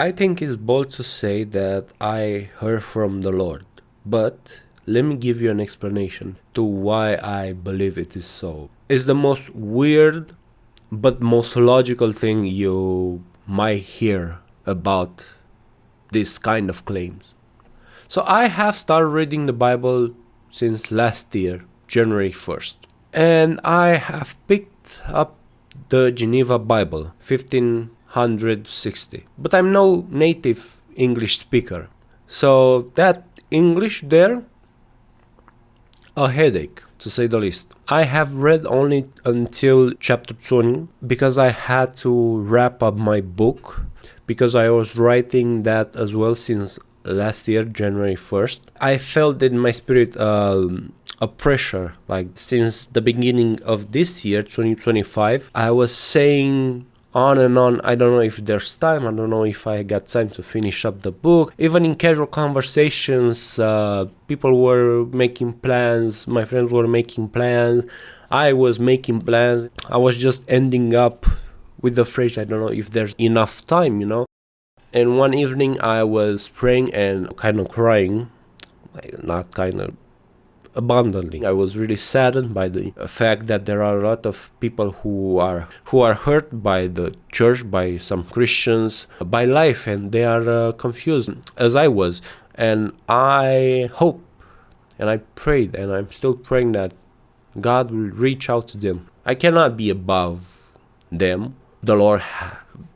I think it's bold to say that I heard from the Lord, but let me give you an explanation to why I believe it is so. It's the most weird but most logical thing you might hear about this kind of claims. So I have started reading the Bible since last year, January 1st. And I have picked up the Geneva Bible, 1560. But I'm no native English speaker. So that English there, a headache, to say the least. I have read only until chapter 20 because I had to wrap up my book, because I was writing that as well since last year, January 1st. I felt in my spirit a pressure, like since the beginning of this year, 2025. I was saying on and on, I don't know if there's time, I don't know if I got time to finish up the book. Even in casual conversations, people were making plans, my friends were making plans, I was making plans. I was just ending up with the phrase, I don't know if there's enough time, And one evening I was praying and kind of crying, not kind of, abundantly. I was really saddened by the fact that there are a lot of people who are hurt by the church, by some Christians, by life, and they are confused, as I was. And I hope, and I prayed, and I'm still praying that God will reach out to them. I cannot be above them. The Lord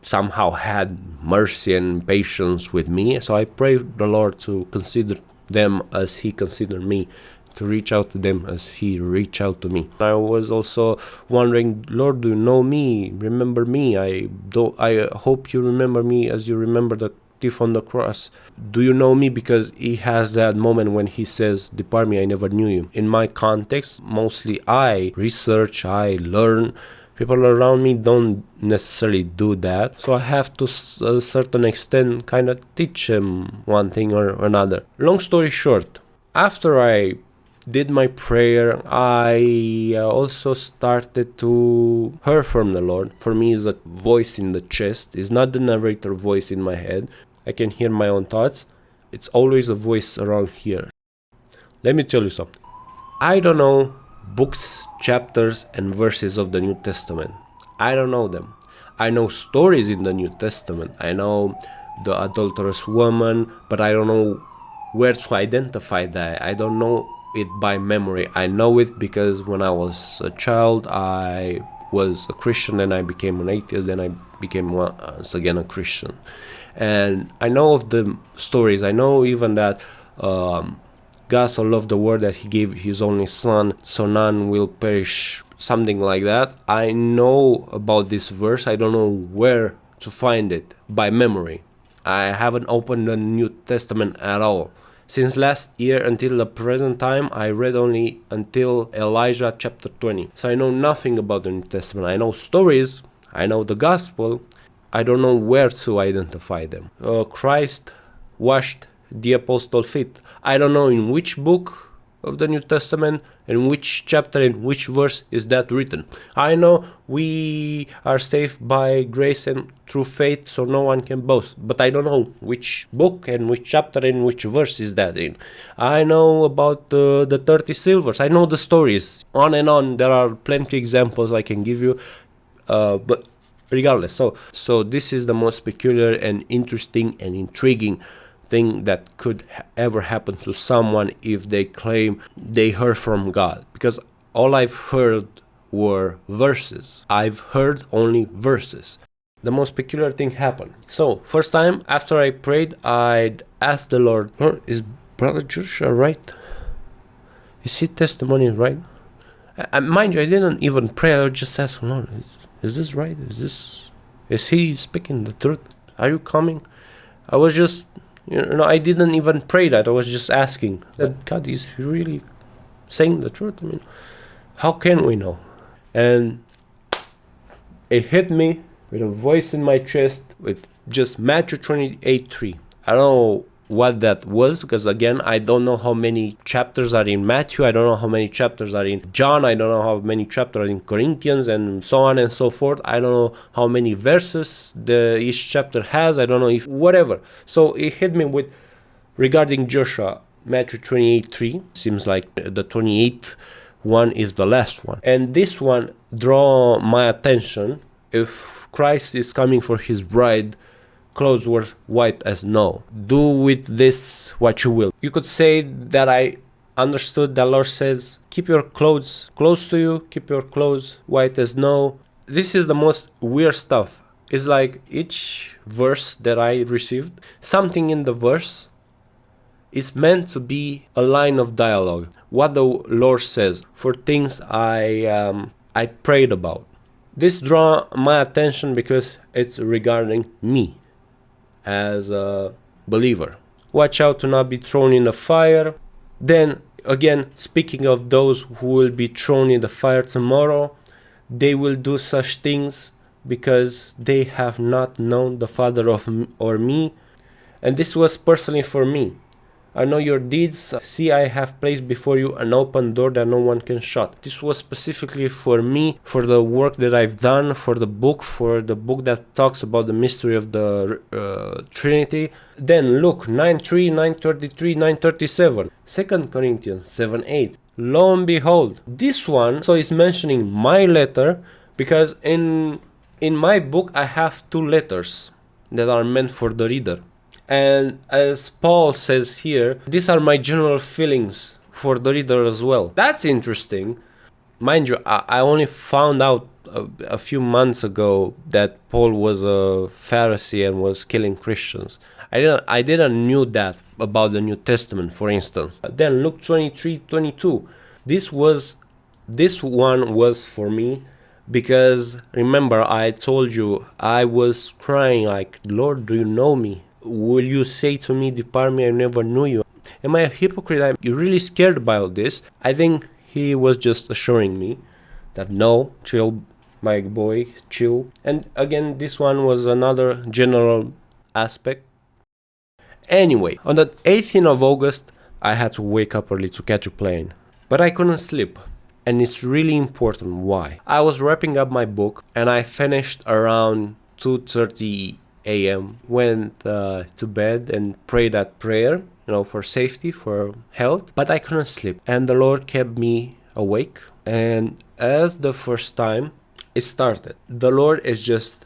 somehow had mercy and patience with me, so I pray the Lord to consider them as He considered me, to reach out to them as He reached out to me. I was also wondering, Lord, do you know me? Remember me? I hope you remember me as you remember the thief on the cross. Do you know me? Because He has that moment when He says, "Depart me, I never knew you." In my context, mostly I research, I learn. People around me don't necessarily do that. So I have to, a certain extent, kind of teach them one thing or another. Long story short, after I did my prayer, I also started to hear from the Lord. For me, it's a voice in the chest. It's not the narrator voice in my head. I can hear my own thoughts. It's always a voice around here. Let me tell you something. I don't know books, chapters, and verses of the New Testament. I don't know them. I know stories in the New Testament. I know the adulterous woman, but I don't know where to identify that. I don't know it by memory. I know it because when I was a child, I was a Christian, and I became an atheist, then I became once again a Christian. And I know of the stories. I know even that God so loved the world that He gave His only Son, so none will perish, something like that. I know about this verse. I don't know where to find it by memory. I haven't opened the New Testament at all. Since last year until the present time, I read only until Elijah chapter 20. So I know nothing about the New Testament. I know stories, I know the gospel, I don't know where to identify them. Christ washed the apostles' feet. I don't know in which book of the New Testament, in which chapter, in which verse is that written. I know we are saved by grace and through faith, so no one can boast. But I don't know which book and which chapter and which verse is that in. I know about the 30 silvers. I know the stories. On and on. There are plenty examples I can give you. But regardless, so this is the most peculiar and interesting and intriguing thing that could ever happen to someone if they claim they heard from God, because all I've heard were verses. I've heard only verses. The most peculiar thing happened. So first time after I prayed, I'd asked the Lord, is Brother Joshua right? Is his testimony right? Mind you, I didn't even pray. I just asked, Lord, is this right? Is he speaking the truth? Are you coming? I was just, I didn't even pray that. I was just asking that, God, is He really saying the truth? I mean, how can we know? And it hit me with a voice in my chest with just Matthew 28:3. I don't know what that was, because again, I don't know how many chapters are in Matthew, I don't know how many chapters are in John, I don't know how many chapters are in Corinthians, and so on and so forth. I don't know how many verses each chapter has. I don't know if whatever. So it hit me with regarding Joshua, Matthew 28:3. Seems like the 28th one is the last one, and this one draw my attention. If Christ is coming for his bride, clothes were white as snow. Do with this what you will. You could say that I understood the Lord says, keep your clothes close to you, keep your clothes white as snow. This is the most weird stuff. It's like each verse that I received, something in the verse is meant to be a line of dialogue. What the Lord says for things I prayed about. This draw my attention because it's regarding me as a believer. Watch out to not be thrown in the fire. Then again, speaking of those who will be thrown in the fire tomorrow, they will do such things because they have not known the Father or me. And this was personally for me. I know your deeds. See, I have placed before you an open door that no one can shut. This was specifically for me, for the work that I've done, for the book that talks about the mystery of the Trinity. Then Luke 9:3, 9:33, 9:37. 2 Corinthians 7:8. Lo and behold, this one so is mentioning my letter, because in my book I have 2 letters that are meant for the reader. And as Paul says here, these are my general feelings for the reader as well. That's interesting. Mind you, I only found out a few months ago that Paul was a Pharisee and was killing Christians. I didn't knew that about the New Testament, for instance. Then Luke 23:22. This one was for me, because remember I told you I was crying like, Lord, do you know me? Will you say to me, depart me, I never knew you? Am I a hypocrite? I'm really scared about this. I think he was just assuring me that no, chill, my boy, chill. And again, this one was another general aspect. Anyway, on the 18th of August, I had to wake up early to catch a plane. But I couldn't sleep. And it's really important why. I was wrapping up my book and I finished around 2:30 a.m. Went to bed and prayed that prayer, for safety, for health. But I couldn't sleep. And the Lord kept me awake. And as the first time it started, the Lord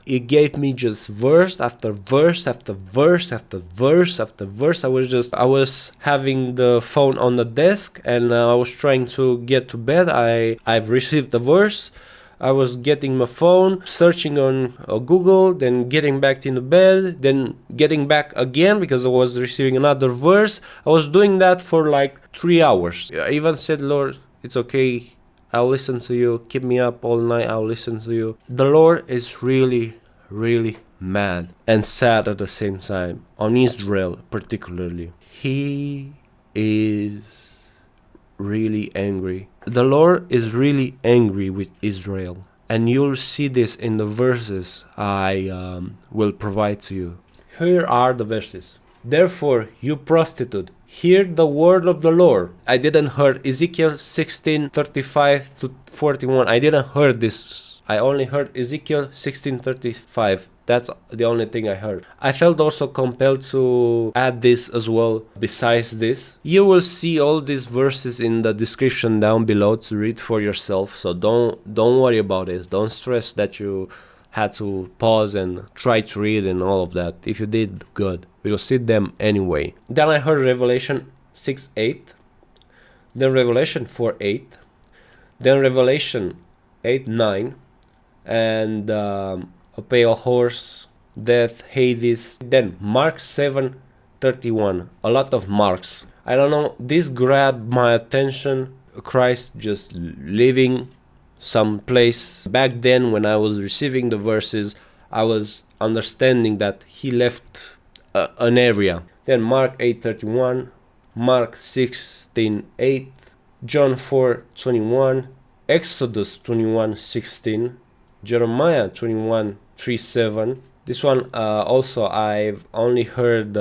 He gave me just verse after verse after verse after verse after verse. I was having the phone on the desk and I was trying to get to bed. I've received the verse. I was getting my phone, searching on Google, then getting back into bed, then getting back again because I was receiving another verse. I was doing that for like 3 hours. I even said, Lord, it's okay. I'll listen to you. Keep me up all night. I'll listen to you. The Lord is really, really mad and sad at the same time on Israel particularly. He is really angry. The Lord is really angry with Israel, and you'll see this in the verses I will provide to you. Here are the verses. Therefore, you prostitute, hear the word of the Lord. I didn't hear Ezekiel 16:35-41. I didn't hear this. I only heard Ezekiel 16:35. That's the only thing I heard. I felt also compelled to add this as well. Besides this, you will see all these verses in the description down below to read for yourself. So don't worry about this. Don't stress that you had to pause and try to read and all of that. If you did, good. We'll see them anyway. Then I heard Revelation 6:8. Then Revelation 4:8. Then Revelation 8:9. And a pale horse, death, Hades. Then Mark 7:31. A lot of marks. I don't know, this grabbed my attention. Christ just leaving some place. Back then when I was receiving the verses, I was understanding that he left an area. Then Mark 8:31, Mark 16:8, John 4:21, Exodus 21:16, Jeremiah 21:3-7. This one also I've only heard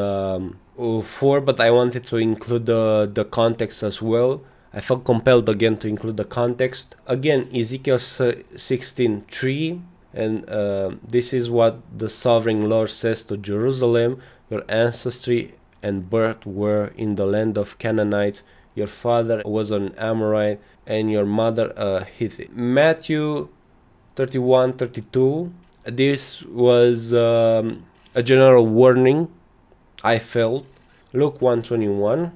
4, but I wanted to include the context as well. I felt compelled again to include the context. Again, Ezekiel 16:3, and this is what the sovereign Lord says to Jerusalem: your ancestry and birth were in the land of Canaanites. Your father was an Amorite, and your mother a Hittite. Matthew 31:32. This was a general warning, I felt. Luke 1:21.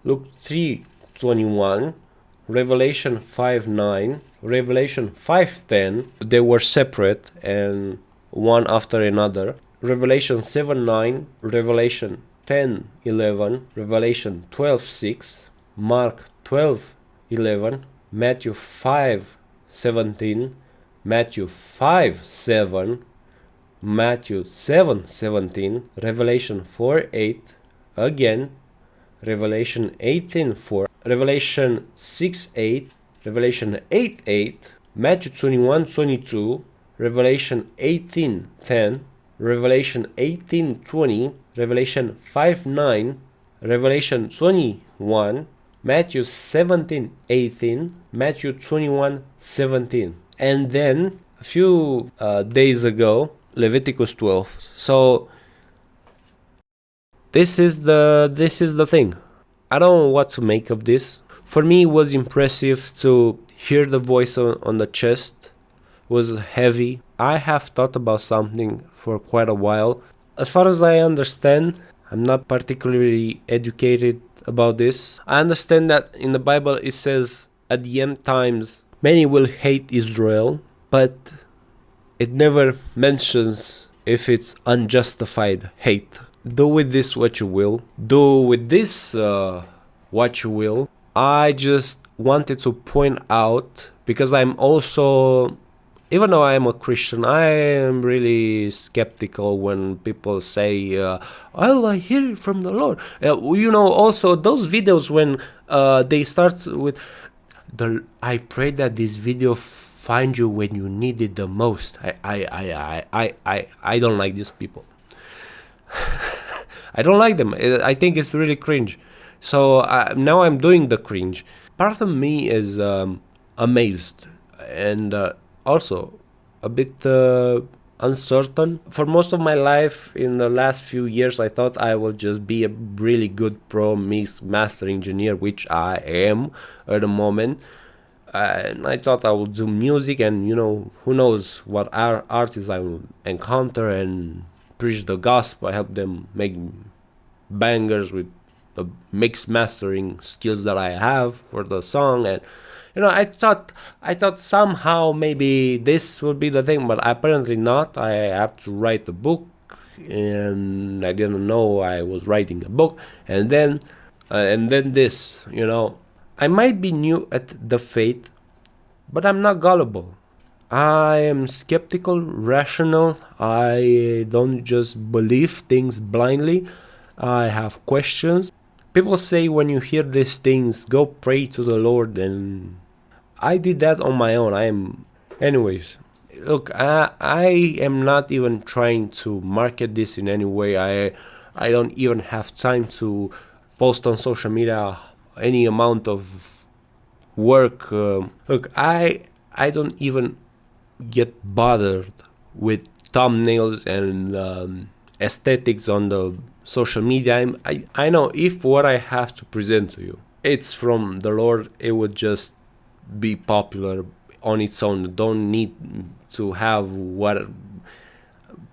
Luke 3:21, Revelation 5:9, Revelation 5:10. They were separate and one after another. Revelation 7:9, Revelation 10:11, Revelation 12:6, Mark 12:11, Matthew 5:17, Matthew 5:7, Matthew 7:17, Revelation 4:8, again Revelation 18:4, Revelation 6:8, Revelation 8:8, Matthew 21:22, Revelation 18:10, Revelation 18:20, Revelation 5:9, Revelation 21, Matthew 17:18, Matthew 21:17, and then a few days ago, Leviticus 12. So this is the thing. I don't know what to make of this. For me, it was impressive to hear the voice on the chest. It was heavy. I have thought about something for quite a while. As far as I understand, I'm not particularly educated about this. I understand that in the Bible it says at the end times many will hate Israel, but it never mentions if it's unjustified hate. Do with this what you will. Do with this what you will. I just wanted to point out, because I'm also, even though I'm a Christian, I am really skeptical when people say, well, I hear it from the Lord. Also those videos when they start with, I pray that this video find you when you need it the most. I don't like these people. I don't like them. I think it's really cringe. So now I'm doing the cringe. Part of me is amazed and also a bit uncertain. For most of my life, in the last few years, I thought I will just be a really good pro mix master engineer, which I am at the moment. And I thought I would do music, and who knows what artists I will encounter and preach the gospel, help them make bangers with the mix mastering skills that I have for the song. And I thought somehow maybe this would be the thing, but apparently not. I have to write a book, and I didn't know I was writing a book. And then this, I might be new at the faith, but I'm not gullible. I am skeptical, rational. I don't just believe things blindly. I have questions. People say when you hear these things, go pray to the Lord, and I did that on my own. Anyways, look, I am not even trying to market this in any way. I don't even have time to post on social media any amount of work. Look, I don't even get bothered with thumbnails and aesthetics on the social media. I know if what I have to present to you, it's from the Lord, it would just be popular on its own. Don't need to have what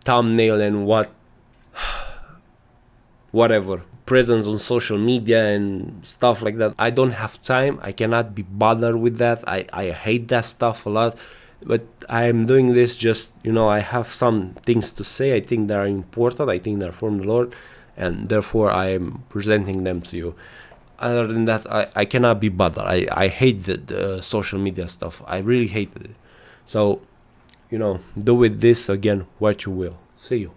thumbnail and whatever presence on social media and stuff like that. I don't have time. I cannot be bothered with that. I hate that stuff a lot. But I'm doing this just, I have some things to say. I think they are important. I think they're from the Lord, and therefore I am presenting them to you. Other than that, I cannot be bothered. I hate the social media stuff. I really hate it. So, do with this again what you will. See you.